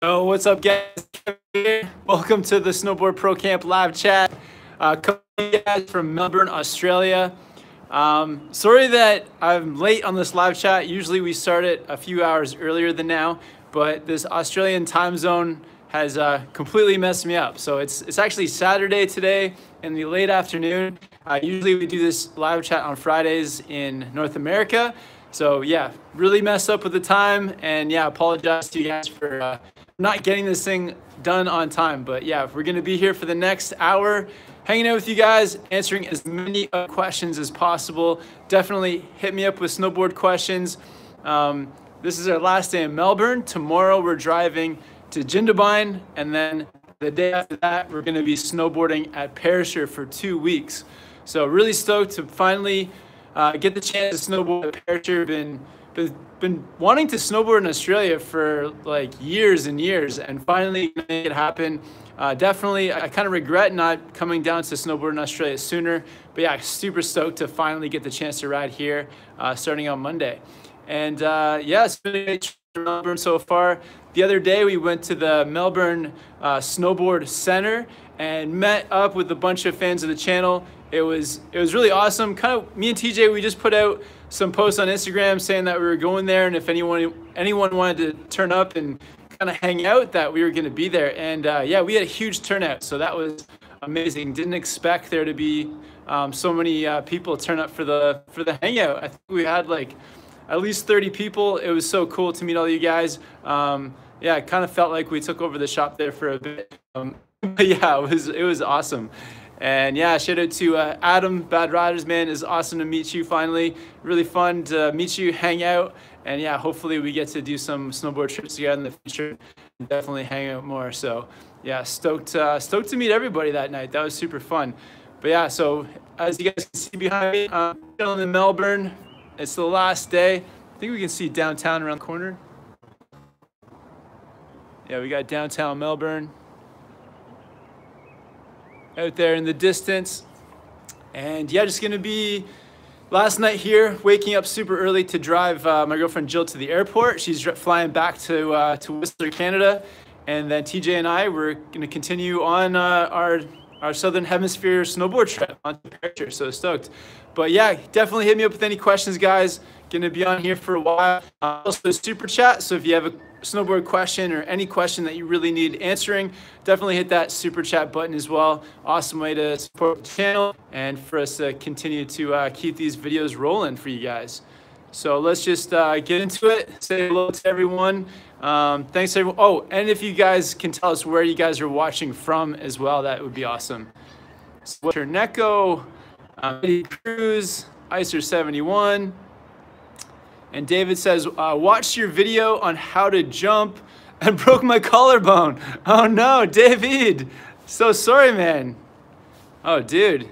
Oh, what's up, guys? Welcome to the Snowboard Pro Camp live chat. Coming to you guys from Melbourne, Australia. Sorry that I'm late on this live chat. Usually we start it a few hours earlier than now, but this Australian time zone has completely messed me up. So it's actually Saturday today in the late afternoon. Usually we do this live chat on Fridays in North America. So yeah, really messed up with the time, and yeah, apologize to you guys for not getting this thing done on time. But yeah, we're gonna be here for the next hour, hanging out with you guys, answering as many questions as possible. Definitely hit me up with snowboard questions. This is our last day in Melbourne. Tomorrow we're driving to Jindabyne, and then the day after that, we're gonna be snowboarding at Perisher for 2 weeks. So really stoked to finally get the chance to snowboard at Perisher. Been wanting to snowboard in Australia for like years and years, and finally make it happen. Definitely, I kind of regret not coming down to snowboard in Australia sooner, but yeah, super stoked to finally get the chance to ride here starting on Monday. And yeah, it's been a great trip to Melbourne so far. The other day we went to the Melbourne Snowboard Center and met up with a bunch of fans of the channel. It was really awesome. Kind of me and TJ, we just put out some posts on Instagram saying that we were going there, and if anyone wanted to turn up and kind of hang out, that we were going to be there. And yeah, we had a huge turnout, so that was amazing. Didn't expect there to be so many people turn up for the hangout. I think we had like at least 30 people. It was so cool to meet all you guys. Yeah, it kind of felt like we took over the shop there for a bit. But yeah, it was awesome. And yeah, shout out to Adam, Bad Riders, man. It's awesome to meet you finally. Really fun to meet you, hang out, and yeah, hopefully we get to do some snowboard trips together in the future. Definitely hang out more. So yeah, stoked to meet everybody that night. That was super fun. But yeah, so as you guys can see behind me, I'm still in Melbourne. It's the last day. I think we can see downtown around the corner. Yeah, we got downtown Melbourne out there in the distance. And yeah, just gonna be last night here, waking up super early to drive my girlfriend Jill to the airport. She's flying back to Whistler, Canada. And then TJ and I, we're gonna continue on our Southern Hemisphere snowboard trip on Perisher, so stoked. But yeah, definitely hit me up with any questions, guys. Gonna be on here for a while. Also super chat, so if you have a snowboard question or any question that you really need answering, definitely hit that super chat button as well. Awesome way to support the channel and for us to continue to keep these videos rolling for you guys. So let's just get into it. Say hello to everyone. Thanks everyone. Oh, and if you guys can tell us where you guys are watching from as well, that would be awesome. So, Neko, Cruz, Icer71. And David says, watched your video on how to jump and broke my collarbone. Oh no, David. So sorry, man. Oh, dude.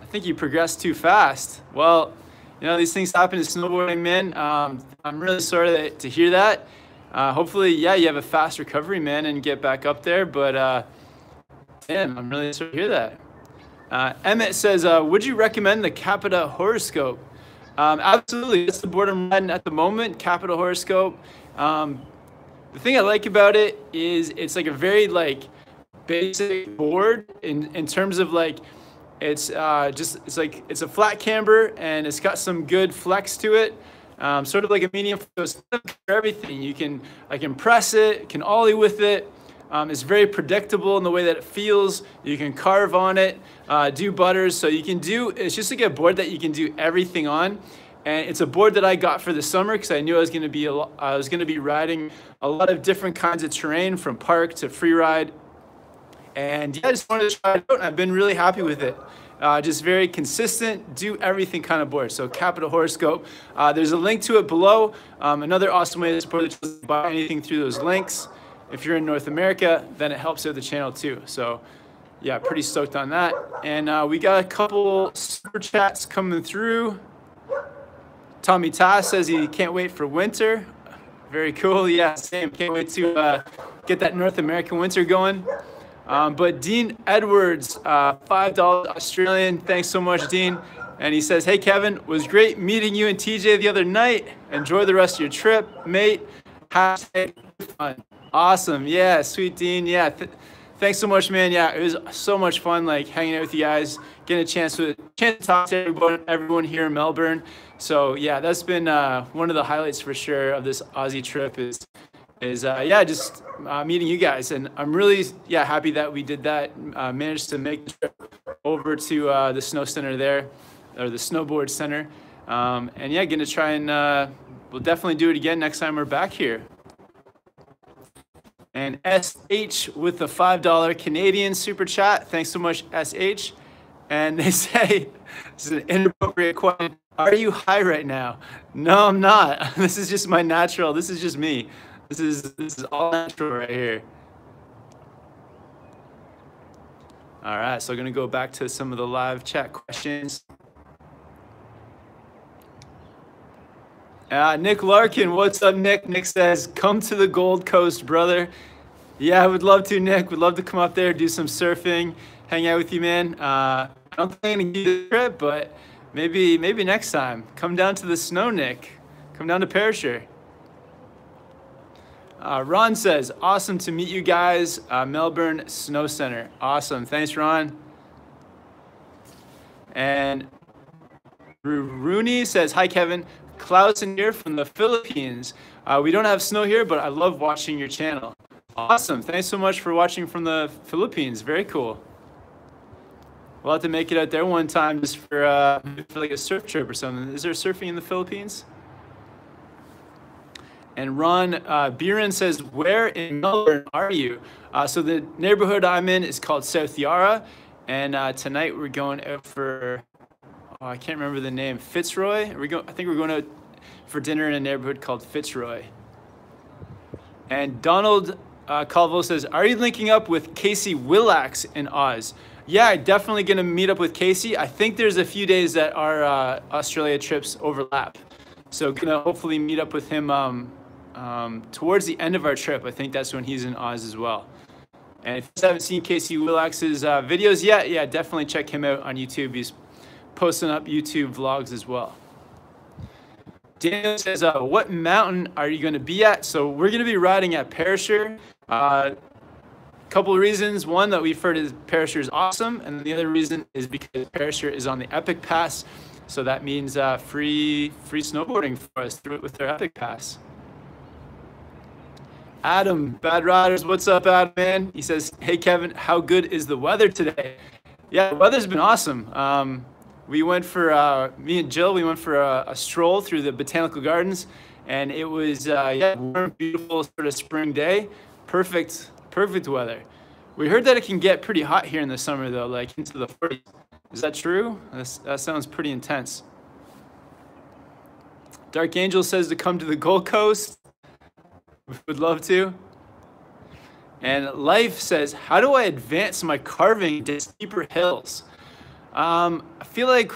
I think you progressed too fast. Well, you know, these things happen to snowboarding, man. I'm really sorry to hear that. Hopefully, yeah, you have a fast recovery, man, and get back up there. But, damn, I'm really sorry to hear that. Emmett says, would you recommend the Capita Horoscope? Absolutely, that's the board I'm riding at the moment, Capita Horoscope. The thing I like about it is it's like a very like basic board in terms of like it's it's a flat camber and it's got some good flex to it. Sort of like a medium, so it's for everything. I can press it, can ollie with it. It's very predictable in the way that it feels. You can carve on it, do butters. So it's just like a board that you can do everything on. And it's a board that I got for the summer because I knew I was going to be riding a lot of different kinds of terrain from park to free ride. And yeah, I just wanted to try it out, and I've been really happy with it. Just very consistent, do everything kind of board. So Capita Horoscope. There's a link to it below. Another awesome way to support it is to buy anything through those links. If you're in North America, then it helps out the channel too. So yeah, pretty stoked on that. And we got a couple super chats coming through. Tommy Ta says he can't wait for winter. Very cool. Yeah, same. Can't wait to get that North American winter going. But Dean Edwards, $5 Australian. Thanks so much, Dean. And he says, hey, Kevin, was great meeting you and TJ the other night. Enjoy the rest of your trip, mate. Hashtag fun. Awesome. Yeah, sweet Dean. Yeah, thanks so much, man. Yeah, it was so much fun, like hanging out with you guys, getting a chance to talk to everyone here in Melbourne. So yeah, that's been one of the highlights for sure of this Aussie trip is yeah, just meeting you guys. And I'm really happy that we did that, managed to make the trip over to the snow center there, or the snowboard center. And yeah, gonna try and we'll definitely do it again next time we're back here. And SH with the $5 Canadian super chat. Thanks so much, SH. And they say, this is an inappropriate question. Are you high right now? No, I'm not. This is just my natural. This is just me. This is all natural right here. All right, so I'm gonna go back to some of the live chat questions. Nick Larkin, what's up, Nick? Nick says, come to the Gold Coast, brother. Yeah, I would love to, Nick. Would love to come up there, do some surfing, hang out with you, man. I don't think I'm gonna give you the trip, but maybe next time. Come down to the snow, Nick. Come down to Perisher. Ron says, awesome to meet you guys. Melbourne Snow Center. Awesome. Thanks, Ron. And Rooney says, hi, Kevin. Clausen here from the Philippines. We don't have snow here, but I love watching your channel. Awesome. Thanks so much for watching from the Philippines. Very cool. We'll have to make it out there one time just for like a surf trip or something. Is there surfing in the Philippines? And Ron Biren says, where in Melbourne are you? So the neighborhood I'm in is called South Yarra. And tonight we're going out for, I can't remember the name, Fitzroy? I think we're going out for dinner in a neighborhood called Fitzroy. And Donald Calvo says, are you linking up with Casey Willax in Oz? Yeah, definitely going to meet up with Casey. I think there's a few days that our Australia trips overlap. So going to hopefully meet up with him towards the end of our trip. I think that's when he's in Oz as well. And if you haven't seen Casey Willax's videos yet, yeah, definitely check him out on YouTube. He's posting up YouTube vlogs as well. Daniel says, what mountain are you going to be at? So we're going to be riding at Perisher. Couple of reasons. One, that we've heard is Perisher is awesome. And the other reason is because Perisher is on the Epic Pass. So that means free snowboarding for us through it with their Epic Pass. Adam, Bad Riders, what's up, Adam, man? He says, hey, Kevin, how good is the weather today? Yeah, the weather's been awesome. We went for, me and Jill, we went for a stroll through the botanical gardens, and it was, yeah, warm, beautiful sort of spring day. Perfect weather. We heard that it can get pretty hot here in the summer, though, like into the 40s. Is that true? That sounds pretty intense. Dark Angel says to come to the Gold Coast. Would love to. And Life says, how do I advance my carving to steeper hills? I feel like,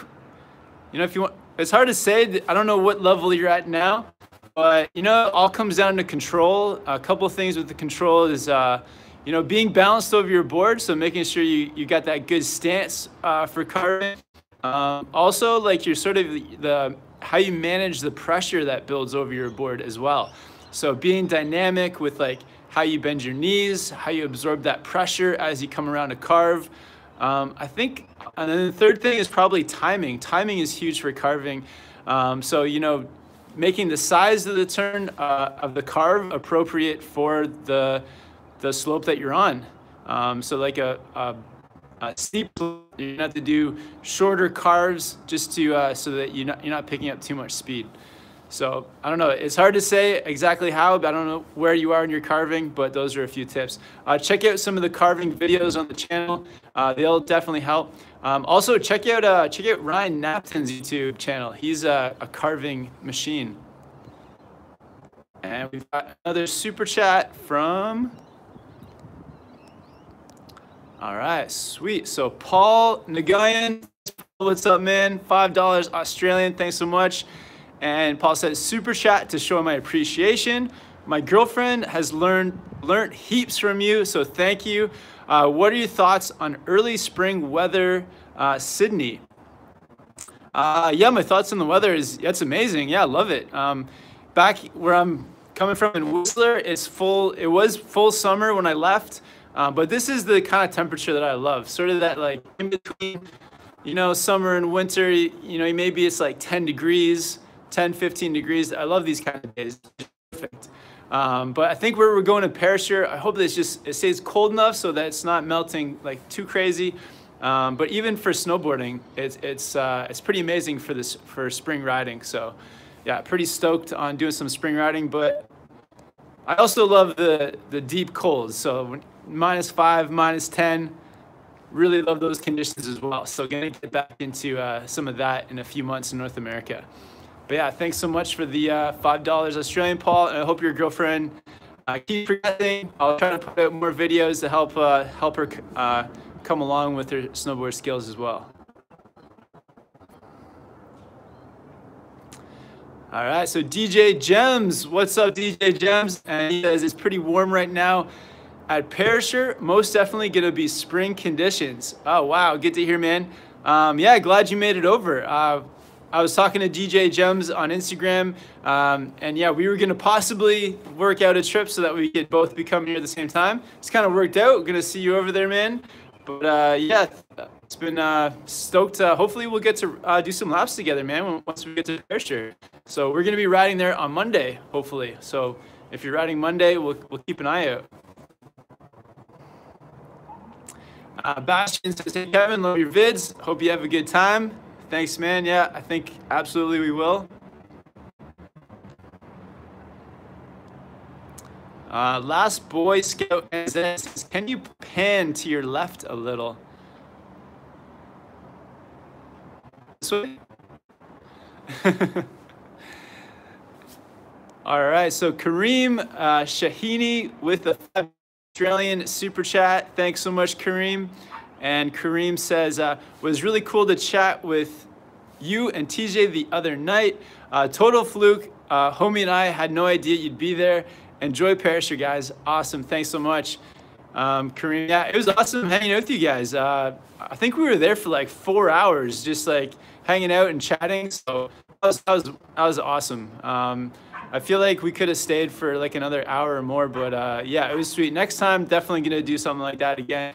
you know, if you want, it's hard to say. I don't know what level you're at now, but, you know, it all comes down to control. A couple of things with the control is, you know, being balanced over your board. So making sure you got that good stance for carving. Also, like you're sort of how you manage the pressure that builds over your board as well. So being dynamic with like how you bend your knees, how you absorb that pressure as you come around to carve. I think, and then the third thing is probably timing. Timing is huge for carving. So, you know, making the size of the turn of the carve appropriate for the slope that you're on. So like a steep, you're gonna have to do shorter carves just to so that you're not picking up too much speed. So I don't know, it's hard to say exactly how, but I don't know where you are in your carving, but those are a few tips. Check out some of the carving videos on the channel. They'll definitely help. Also check out Ryan Napton's YouTube channel. He's a carving machine. And we've got another super chat from, all right, sweet. So Paul Nagayan, what's up, man? $5 Australian, thanks so much. And Paul says, super chat to show my appreciation. My girlfriend has learned heaps from you, so thank you. What are your thoughts on early spring weather, Sydney? Yeah, my thoughts on the weather is, it's amazing. Yeah, I love it. Back where I'm coming from in Whistler, it's full. It was full summer when I left, but this is the kind of temperature that I love. Sort of that like in between, you know, summer and winter. You know, maybe it's like 10 degrees, 10, 15 degrees. I love these kind of days. It's perfect. But I think where we're going to Perisher, I hope that it stays cold enough so that it's not melting like too crazy. But even for snowboarding, it's pretty amazing for spring riding. So yeah, pretty stoked on doing some spring riding. But I also love the deep colds. So -5, -10, really love those conditions as well. So gonna get back into some of that in a few months in North America. But yeah, thanks so much for the $5 Australian, Paul. And I hope your girlfriend keeps progressing. I'll try to put out more videos to help her come along with her snowboard skills as well. All right, so DJ Gems, what's up, DJ Gems? And he says it's pretty warm right now at Perisher. Most definitely gonna be spring conditions. Oh wow, good to hear, man. Yeah, glad you made it over. I was talking to DJ Gems on Instagram, and yeah, we were gonna possibly work out a trip so that we could both be coming here at the same time. It's kind of worked out. Gonna see you over there, man. But yeah, it's been stoked. Hopefully we'll get to do some laps together, man, once we get to Perisher. So we're gonna be riding there on Monday, hopefully. So if you're riding Monday, we'll keep an eye out. Bastian says, hey Kevin, love your vids. Hope you have a good time. Thanks, man. Yeah, I think absolutely we will. Last Boy Scout says, can you pan to your left a little? This way? All right, so Kareem Shaheen with the Australian super chat. Thanks so much, Kareem. And Kareem says, was really cool to chat with you and TJ the other night. Total fluke. Homie and I had no idea you'd be there. Enjoy Perisher, guys. Awesome. Thanks so much. Kareem, yeah, it was awesome hanging out with you guys. I think we were there for like 4 hours, just like hanging out and chatting. So that was awesome. I feel like we could have stayed for like another hour or more, but yeah, it was sweet. Next time, definitely gonna do something like that again.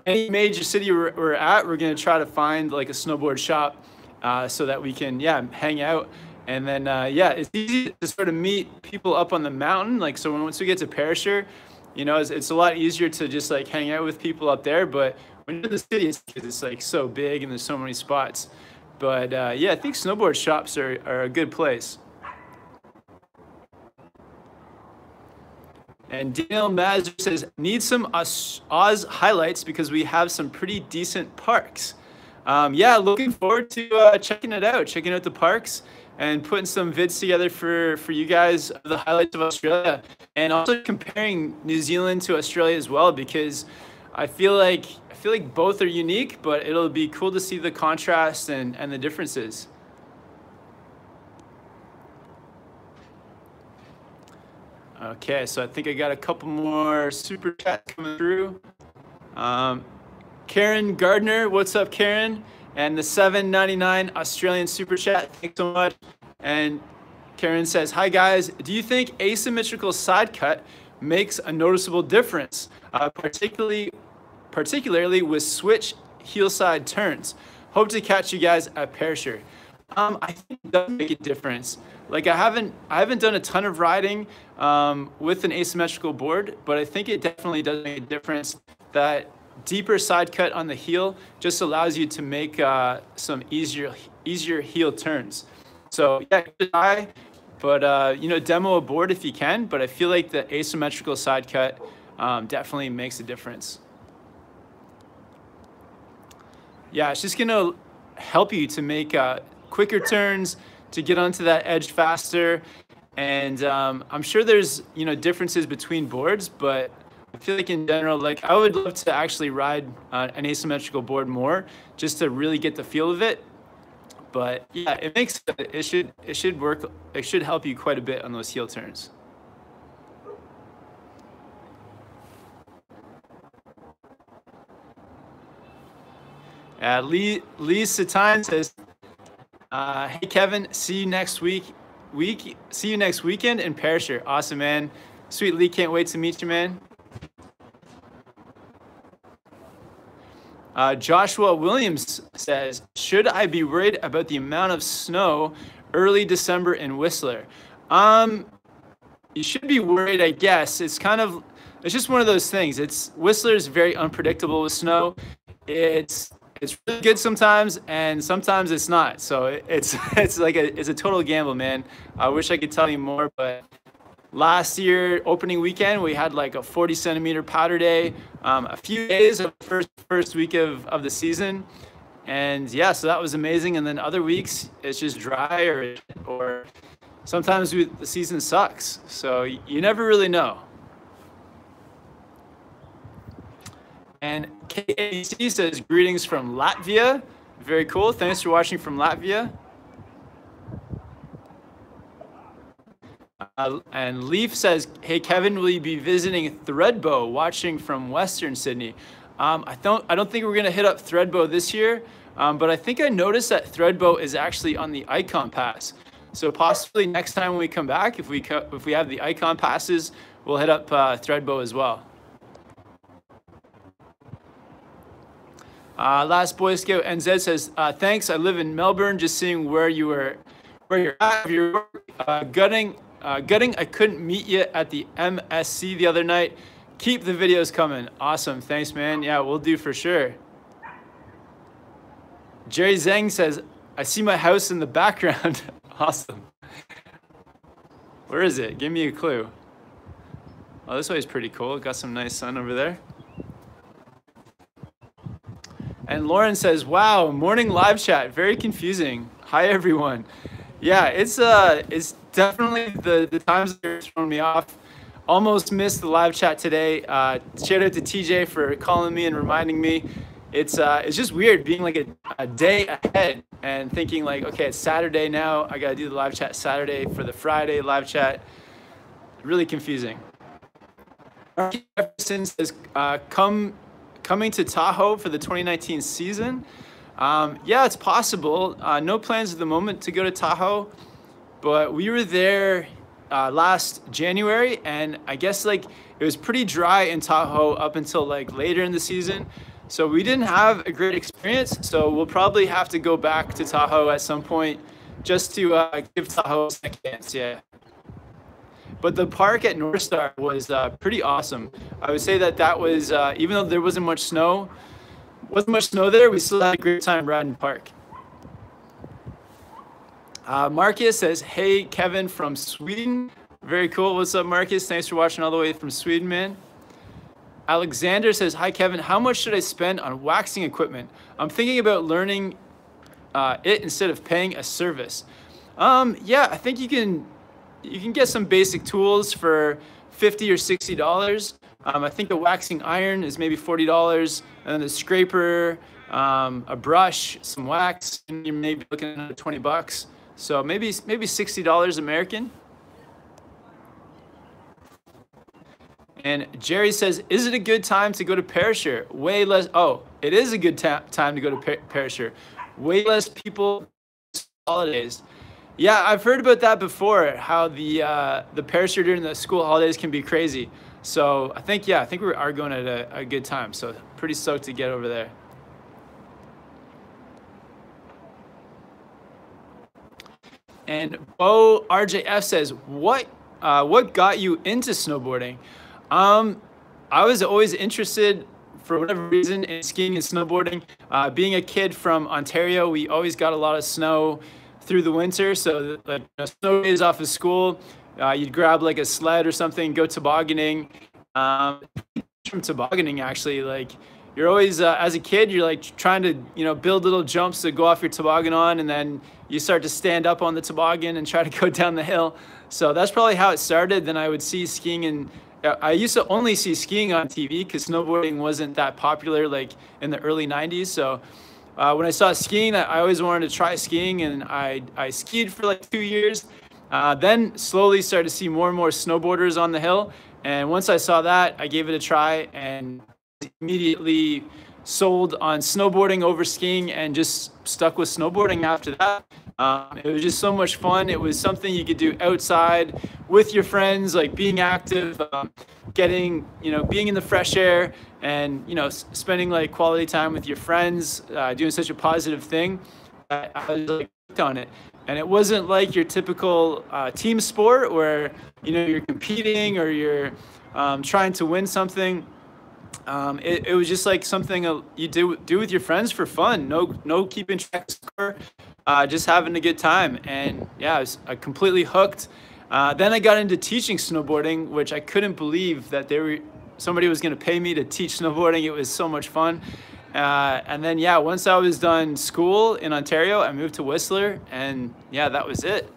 Any major city we're at, we're gonna try to find like a snowboard shop so that we can, yeah, hang out. And then, yeah, it's easy to sort of meet people up on the mountain. Like, so once we get to Perisher, you know, it's a lot easier to just like hang out with people up there. But when you're in the city, it's like so big and there's so many spots. But yeah, I think snowboard shops are a good place. And Daniel Mazur says, need some Oz highlights because we have some pretty decent parks. Yeah, looking forward to checking out the parks and putting some vids together for you guys, the highlights of Australia, and also comparing New Zealand to Australia as well, because I feel like both are unique, but it'll be cool to see the contrast and the differences. Okay, so I think I got a couple more super chats coming through. Karen Gardner, what's up, Karen? And the $7.99 Australian super chat, thanks so much. And Karen says, hi guys, do you think asymmetrical side cut makes a noticeable difference, particularly with switch heel side turns? Hope to catch you guys at Perisher. I think it does make a difference. Like I haven't done a ton of riding with an asymmetrical board, but I think it definitely does make a difference. That deeper side cut on the heel just allows you to make some easier heel turns. So yeah, good eye, but you know, demo a board if you can. But I feel like the asymmetrical side cut definitely makes a difference. Yeah, it's just gonna help you to make quicker turns, to get onto that edge faster. And I'm sure there's, you know, differences between boards, but I feel like in general, like I would love to actually ride an asymmetrical board more just to really get the feel of it. But yeah, it should work. It should help you quite a bit on those heel turns. Lee Satine says, hey Kevin, see you next week week. See you next weekend in Perisher. Awesome, man. Sweet Lee, can't wait to meet you, man. Joshua Williams says, should I be worried about the amount of snow early December in Whistler? You should be worried, I guess. It's just one of those things. Whistler is very unpredictable with snow. It's really good sometimes, and sometimes it's not. So it's a total gamble, man. I wish I could tell you more, but last year, opening weekend, we had like a 40-centimeter powder day, a few days of the first week of the season. And yeah, so that was amazing. And then other weeks, it's just dry or sometimes the season sucks. So you never really know. And KAC says, greetings from Latvia. Very cool. Thanks for watching from Latvia. And Leaf says, hey, Kevin, will you be visiting Thredbo, watching from Western Sydney? I don't think we're going to hit up Thredbo this year, but I think I noticed that Thredbo is actually on the Icon Pass. So possibly next time when we come back, if we have the Icon Passes, we'll hit up Thredbo as well. Last Boy Scout NZ says, thanks. I live in Melbourne. Just seeing where you're at. You're gutting. I couldn't meet you at the MSC the other night. Keep the videos coming. Awesome. Thanks, man. Yeah, we'll do for sure. Jerry Zhang says, I see my house in the background. Awesome. Where is it? Give me a clue. Oh, this way is pretty cool. Got some nice sun over there. And Lauren says, wow, morning live chat. Very confusing. Hi, everyone. Yeah, it's definitely the times that are throwing me off. Almost missed the live chat today. Shout out to TJ for calling me and reminding me. It's just weird being like a day ahead and thinking like, okay, it's Saturday now. I got to do the live chat Saturday for the Friday live chat. Really confusing. Jefferson says, coming to Tahoe for the 2019 season. Yeah, it's possible. No plans at the moment to go to Tahoe, but we were there last January, and I guess like it was pretty dry in Tahoe up until like later in the season. So we didn't have a great experience. So we'll probably have to go back to Tahoe at some point just to give Tahoe a second chance. Yeah. But the park at North Star was pretty awesome. I would say that was, even though there wasn't much snow there, we still had a great time riding the park. Marcus says, hey, Kevin from Sweden. Very cool. What's up, Marcus? Thanks for watching all the way from Sweden, man. Alexander says, hi, Kevin. How much should I spend on waxing equipment? I'm thinking about learning it instead of paying a service. Yeah, I think you can get some basic tools for $50 or $60. I think the waxing iron is maybe $40, and then the scraper, a brush, some wax, and you're maybe looking at $20. So maybe $60 American. And Jerry says, is it a good time to go to Perisher? Way less. Oh, it is a good time to go to Perisher. Way less people holidays. Yeah, I've heard about that before, how the Perisher during the school holidays can be crazy. So I think we are going at a good time. So pretty stoked to get over there. And Bo RJF says, what got you into snowboarding? I was always interested, for whatever reason, in skiing and snowboarding. Being a kid from Ontario, we always got a lot of snow through the winter. So like snow days off of school, you'd grab like a sled or something, go tobogganing. From tobogganing, actually, like you're always, as a kid, you're like trying to, build little jumps to go off your toboggan on, and then you start to stand up on the toboggan and try to go down the hill. So that's probably how it started. Then I would see skiing, and I used to only see skiing on TV because snowboarding wasn't that popular like in the early 90s. So when I saw skiing, I always wanted to try skiing, and I skied for like 2 years. Then slowly started to see more and more snowboarders on the hill. And once I saw that, I gave it a try and immediately sold on snowboarding over skiing and just stuck with snowboarding after that. It was just so much fun. It was something you could do outside with your friends, like being active, being in the fresh air, and spending like quality time with your friends, doing such a positive thing. I was like hooked on it. And it wasn't like your typical team sport where you're competing or you're trying to win something. It was just like something you do with your friends for fun. No keeping track of score, just having a good time. And yeah, I completely hooked. Then I got into teaching snowboarding, which I couldn't believe that somebody was going to pay me to teach snowboarding. It was so much fun. And then yeah, once I was done school in Ontario, I moved to Whistler, and yeah, that was it.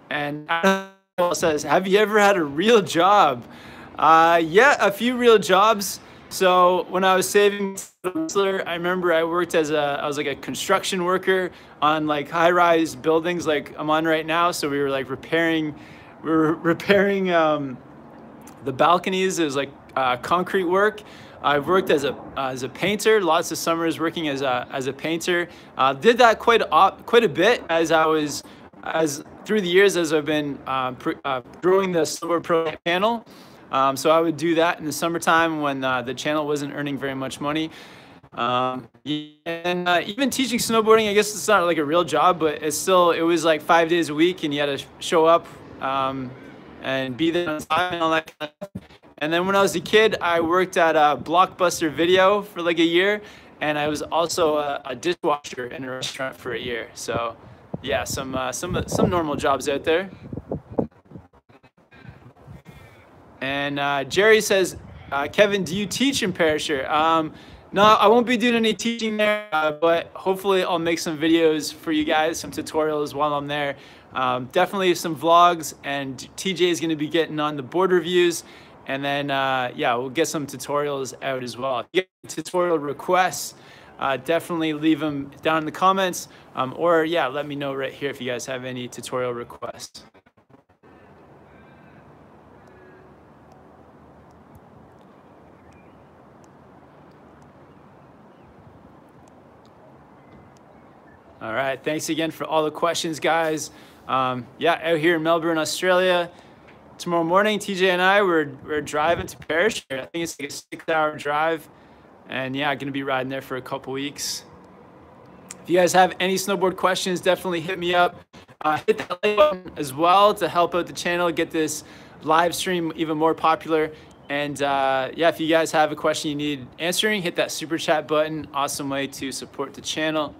And Al says, have you ever had a real job? Yeah, a few real jobs. So when I was saving Whistler, I remember I worked I was like a construction worker on like high-rise buildings like I'm on right now. So we were like repairing the balconies. It was like concrete work. I've worked as a painter, lots of summers working as a painter. Did that quite a bit through the years as I've been growing the Snowboard Pro channel. So I would do that in the summertime when the channel wasn't earning very much money. And even teaching snowboarding, I guess it's not like a real job, but it was like 5 days a week, and you had to show up and be there on time and all that kind of stuff. And then when I was a kid, I worked at Blockbuster Video for like a year, and I was also a dishwasher in a restaurant for a year. So yeah, some normal jobs out there. And Jerry says, Kevin, do you teach in Perisher? No, I won't be doing any teaching there, but hopefully I'll make some videos for you guys, some tutorials while I'm there. Definitely some vlogs, and TJ is going to be getting on the board reviews. And then, yeah, we'll get some tutorials out as well. If you get tutorial requests, definitely leave them down in the comments. Or, yeah, let me know right here if you guys have any tutorial requests. All right, thanks again for all the questions, guys. Yeah, out here in Melbourne, Australia. Tomorrow morning, TJ and I, we're driving to Perisher. I think it's like a 6-hour drive. And yeah, going to be riding there for a couple weeks. If you guys have any snowboard questions, definitely hit me up. Hit that like button as well to help out the channel, get this live stream even more popular. And yeah, if you guys have a question you need answering, hit that super chat button. Awesome way to support the channel.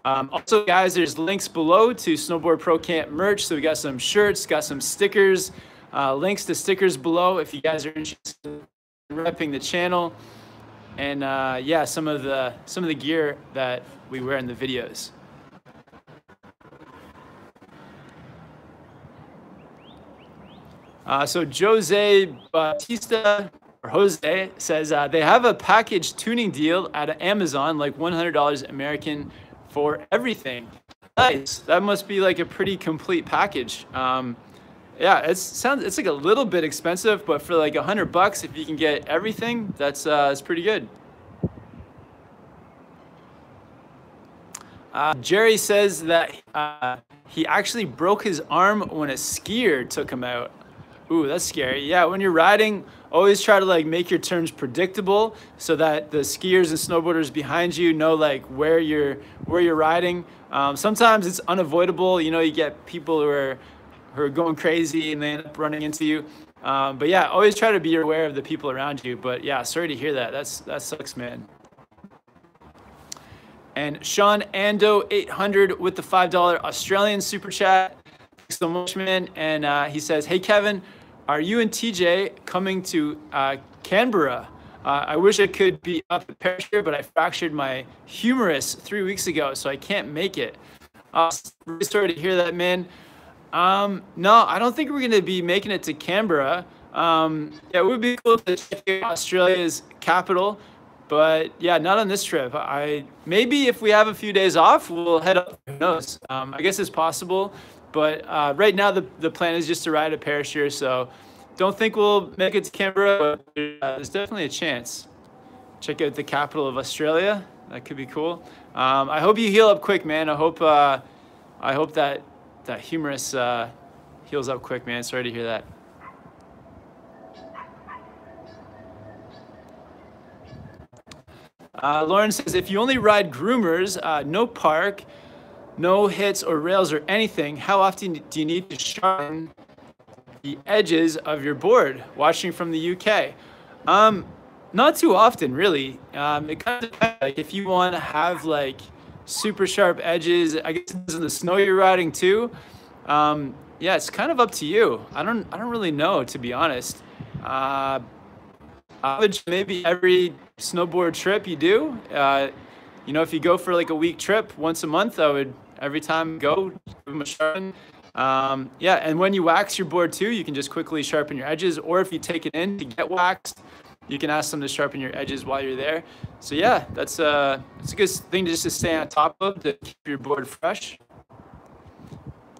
Also, guys, there's links below to Snowboard ProCamp merch. So we got some shirts, got some stickers, links to stickers below if you guys are interested in repping the channel. And yeah, some of the gear that we wear in the videos. So Jose Batista, or Jose, says they have a package tuning deal at Amazon, like $100 American for everything. Nice. That must be like a pretty complete package. Yeah, it's like a little bit expensive, but for like $100, if you can get everything, that's pretty good. Jerry says that he actually broke his arm when a skier took him out. Ooh, that's scary. Yeah, when you're riding, always try to like make your turns predictable so that the skiers and snowboarders behind you know like where you're riding. Sometimes it's unavoidable. You know, you get people who are going crazy and they end up running into you. But yeah, always try to be aware of the people around you. But yeah, sorry to hear that. That sucks, man. And Sean Ando 800 with the $5 Australian super chat. Thanks so much, man. And he says, hey, Kevin, are you and TJ coming to Canberra? I wish I could be up at Perisher, but I fractured my humerus 3 weeks ago, so I can't make it. Really sorry to hear that, man. No, I don't think we're going to be making it to Canberra. Yeah, it would be cool to check out Australia's capital. But yeah, not on this trip. Maybe if we have a few days off, we'll head up. Who knows? I guess it's possible. But right now, the plan is just to ride a parachute. So don't think we'll make it to Canberra, but there's definitely a chance. Check out the capital of Australia. That could be cool. I hope you heal up quick, man. I hope that humerus heals up quick, man. Sorry to hear that. Lauren says, if you only ride groomers, no park, no hits or rails or anything, how often do you need to sharpen the edges of your board? Watching from the UK. Not too often, really. It kind of depends. Like if you want to have like super sharp edges, I guess this is the snow you're riding too. Yeah, it's kind of up to you. I don't really know, to be honest. Maybe every snowboard trip you do, you know, if you go for like a week trip once a month, I would every time go give them a sharpen. Yeah, and when you wax your board too, you can just quickly sharpen your edges, or if you take it in to get waxed, you can ask them to sharpen your edges while you're there. So yeah, it's a good thing just to stay on top of to keep your board fresh.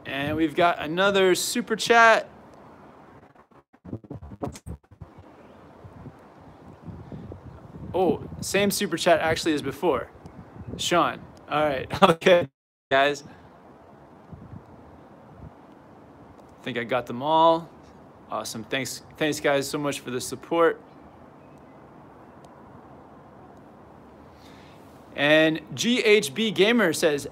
And we've got another super chat. Oh, same super chat actually as before. Sean. All right. Okay, guys. I think I got them all. Awesome. Thanks guys so much for the support. And GHB Gamer says,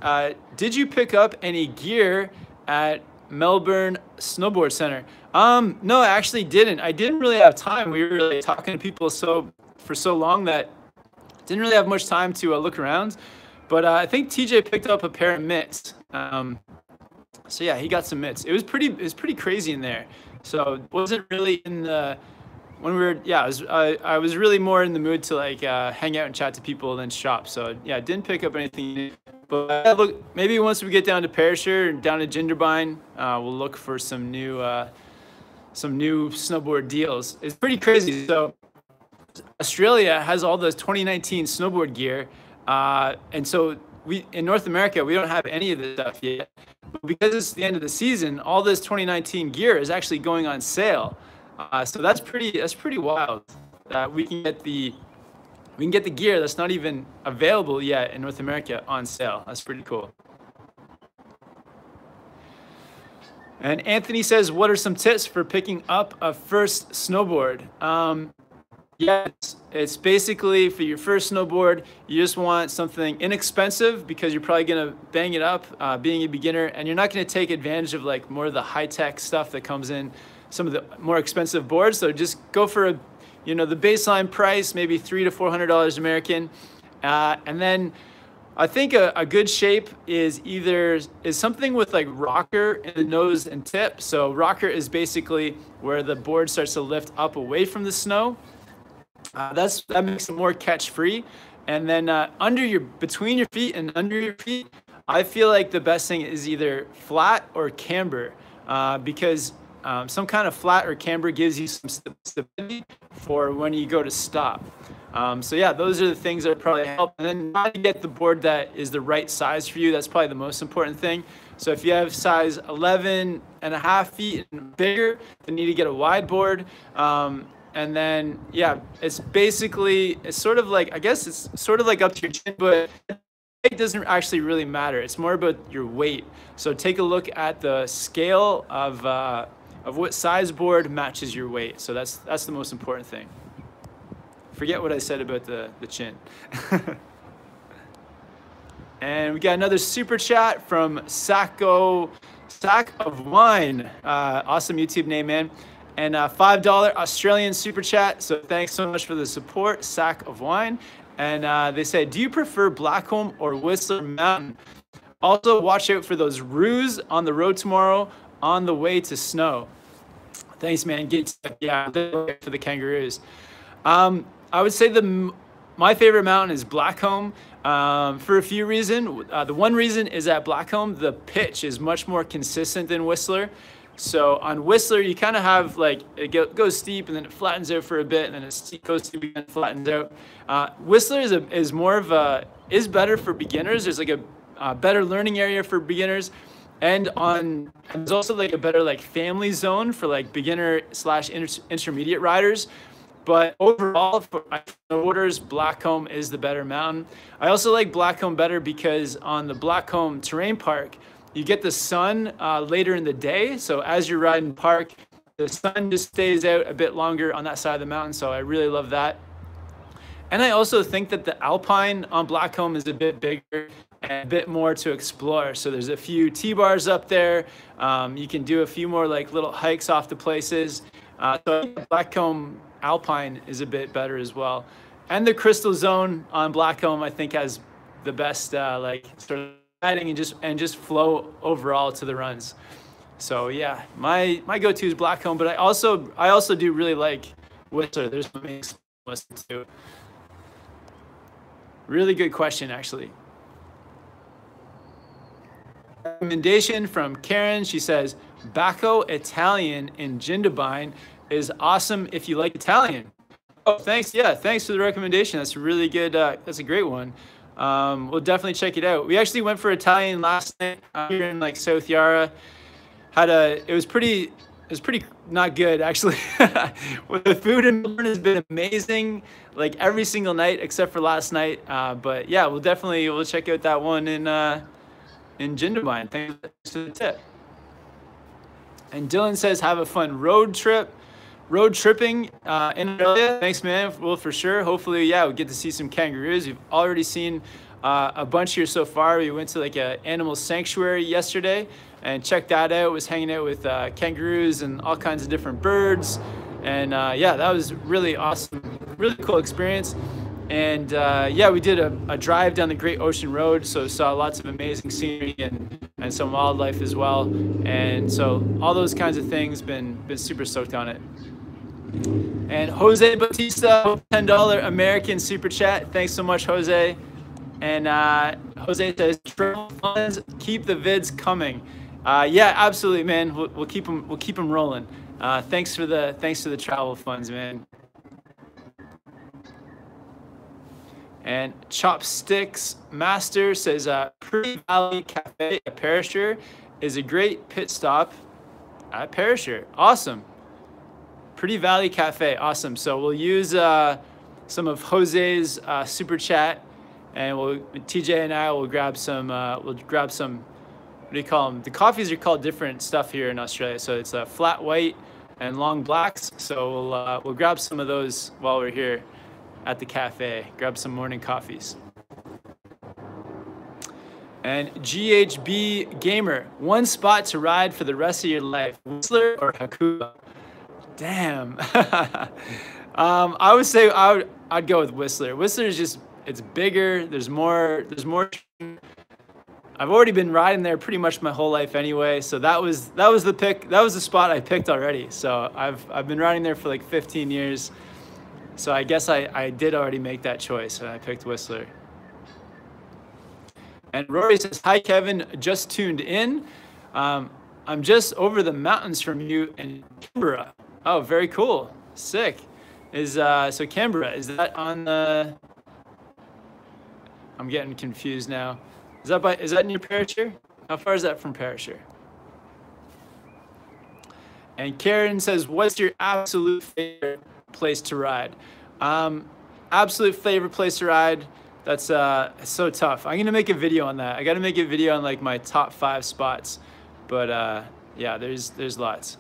did you pick up any gear at Melbourne Snowboard Center? No, I actually didn't. I didn't really have time. We were really talking to people for so long that didn't really have much time to look around. But I think TJ picked up a pair of mitts. So yeah, he got some mitts. It was pretty crazy in there. So it wasn't really in the when we were I was really more in the mood to like hang out and chat to people than shop. So yeah, I didn't pick up anything. But look, maybe once we get down to Perisher and down to Jindabyne, we'll look for some new snowboard deals. It's pretty crazy. So Australia has all the 2019 snowboard gear, and so in North America we don't have any of this stuff yet. But because it's the end of the season, all this 2019 gear is actually going on sale. So that's pretty wild. We can get the gear that's not even available yet in North America on sale. That's pretty cool. And Anthony says, what are some tips for picking up a first snowboard? Yeah, it's basically for your first snowboard, you just want something inexpensive because you're probably gonna bang it up being a beginner, and you're not gonna take advantage of like more of the high-tech stuff that comes in some of the more expensive boards. So just go for the baseline price, maybe $300 to $400 American. And then I think a good shape is something with like rocker in the nose and tip. So rocker is basically where the board starts to lift up away from the snow. That makes it more catch free. And then between your feet and under your feet, I feel like the best thing is either flat or camber, because some kind of flat or camber gives you some stability for when you go to stop. So yeah, those are the things that probably help. And then try to get the board that is the right size for you. That's probably the most important thing. So if you have size 11.5 feet and bigger, then you need to get a wide board. And then, yeah, it's sort of like, I guess it's sort of like up to your chin, but it doesn't actually really matter. It's more about your weight. So take a look at the scale of what size board matches your weight. So that's the most important thing. Forget what I said about the chin. And we got another super chat from Sack of Wine. Awesome YouTube name, man. And $5 Australian super chat. So thanks so much for the support, Sack of Wine. And they say, do you prefer Blackcomb or Whistler Mountain? Also, watch out for those roos on the road tomorrow on the way to snow. Thanks, man. Yeah, for the kangaroos. I would say my favorite mountain is Blackcomb for a few reasons. The one reason is at Blackcomb, the pitch is much more consistent than Whistler. So on Whistler, you kind of have like, it goes steep and then it flattens out for a bit, and then it goes steep again, flattens out. Whistler is more of is better for beginners. There's like a better learning area for beginners. And there's also like a better like family zone for like beginner / intermediate riders. But overall, for snowboarders, Blackcomb is the better mountain. I also like Blackcomb better because on the Blackcomb Terrain Park, you get the sun later in the day. So as you're riding park, the sun just stays out a bit longer on that side of the mountain. So I really love that. And I also think that the Alpine on Blackcomb is a bit bigger and a bit more to explore. So there's a few T-bars up there. You can do a few more like little hikes off the places. So Blackcomb Alpine is a bit better as well. And the Crystal Zone on Blackcomb, I think, has the best like sort of riding and just flow overall to the runs. So yeah, my go-to is Blackcomb, but I also do really like Whistler. There's some mix listen to. Really good question, actually. Recommendation from Karen. She says, Bacco Italian in Jindabyne is awesome if you like Italian. Oh, thanks. Yeah, thanks for the recommendation. That's really good. That's a great one. We'll definitely check it out. We actually went for Italian last night here in like South Yarra. It was pretty not good, actually. The food in Melbourne has been amazing, like every single night except for last night. But yeah, we'll check out that one in Jindabyne. Thanks for the tip. And Dylan says, have a fun road tripping in Australia. Thanks, man. Well, for sure. Hopefully, yeah, we get to see some kangaroos. We've already seen a bunch here so far. We went to like an animal sanctuary yesterday and checked that out. Was hanging out with kangaroos and all kinds of different birds. And yeah, that was really awesome. Really cool experience. And yeah, we did a drive down the Great Ocean Road, so saw lots of amazing scenery and some wildlife as well. And so all those kinds of things, been super stoked on it. And Jose Bautista, $10 American super chat. Thanks so much, Jose. And Jose says, travel funds, keep the vids coming. Yeah, absolutely, man. We'll keep them rolling. Thanks for the travel funds, man. And Chopsticks Master says, Pretty Valley Cafe at Perisher is a great pit stop at Perisher. Awesome. Pretty Valley Cafe, awesome. So we'll use some of Jose's super chat, and TJ and I will grab some. What do you call them? The coffees are called different stuff here in Australia. So it's flat white and long blacks. So we'll grab some of those while we're here at the cafe. Grab some morning coffees. And GHB Gamer, one spot to ride for the rest of your life, Whistler or Hakuba? Damn. I would say I'd go with Whistler. Whistler is just, it's bigger. There's more. I've already been riding there pretty much my whole life anyway. So that was the pick. That was the spot I picked already. So I've been riding there for like 15 years. So I guess I did already make that choice, and I picked Whistler. And Rory says, hi, Kevin, just tuned in. I'm just over the mountains from you in Canberra. Oh, very cool. Sick. So Canberra, is that on the... I'm getting confused now. Is that near Perisher? How far is that from Perisher? And Karen says, what's your absolute favorite place to ride? Absolute favorite place to ride. That's so tough. I'm gonna make a video on that. I gotta make a video on like my top 5 spots. But yeah, there's lots.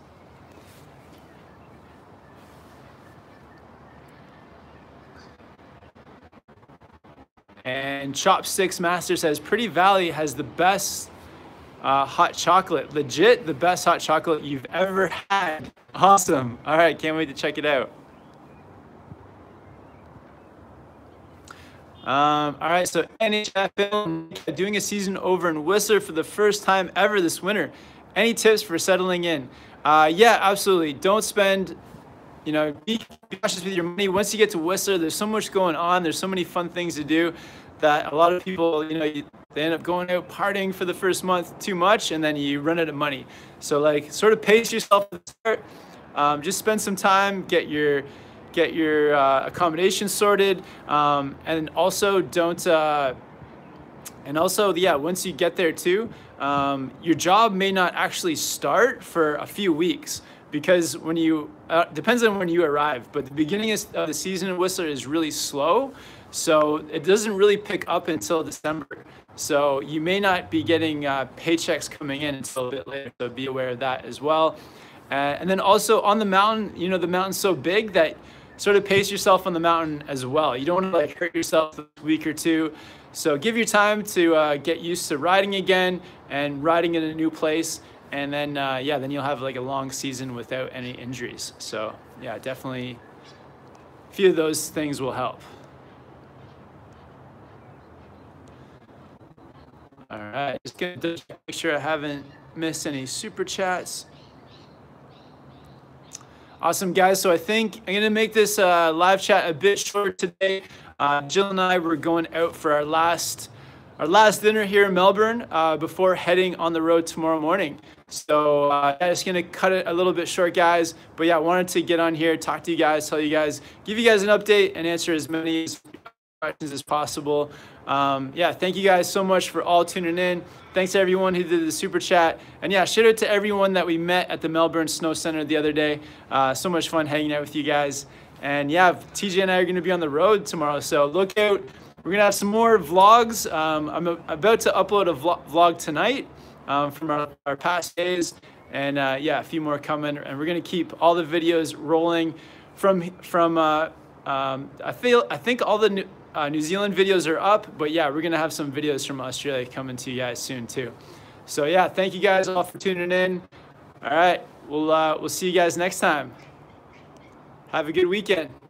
And Chopsticks Master says, Pretty Valley has the best hot chocolate. Legit, the best hot chocolate you've ever had. Awesome. All right, can't wait to check it out. All right, so NHFL doing a season over in Whistler for the first time ever this winter. Any tips for settling in? Yeah, absolutely. Don't spend, be cautious with your money. Once you get to Whistler, there's so much going on. There's so many fun things to do. that a lot of people, you know, they end up going out partying for the first month too much, and then you run out of money. So like sort of pace yourself at the start. Just spend some time, get your accommodation sorted, and also don't. And also, yeah, once you get there too, your job may not actually start for a few weeks, because when you, depends on when you arrive, but the beginning of the season in Whistler is really slow. So it doesn't really pick up until December. So you may not be getting paychecks coming in until a bit later. So be aware of that as well. And then also on the mountain, you know, the mountain's so big that sort of pace yourself on the mountain as well. You don't want to like hurt yourself a week or two. So give your time to get used to riding again and riding in a new place. And then, yeah, then you'll have like a long season without any injuries. So yeah, definitely a few of those things will help. All right, just gonna make sure I haven't missed any super chats. Awesome, guys. So I think I'm gonna make this live chat a bit short today. Jill and I were going out for our last dinner here in Melbourne before heading on the road tomorrow morning. So yeah, just gonna cut it a little bit short, guys. But yeah, I wanted to get on here, talk to you guys, tell you guys, give you guys an update, and answer as many questions as possible. Yeah, thank you guys so much for all tuning in. Thanks to everyone who did the super chat. And yeah, shout out to everyone that we met at the Melbourne Snow Center the other day. So much fun hanging out with you guys. And yeah, TJ and I are going to be on the road tomorrow, so look out. We're going to have some more vlogs. I'm about to upload a vlog tonight from our past days. And yeah, a few more coming. And we're going to keep all the videos rolling from I think all the New Zealand videos are up, but yeah, we're gonna have some videos from Australia coming to you guys soon too. So yeah, thank you guys all for tuning in. All right, we'll see you guys next time. Have a good weekend.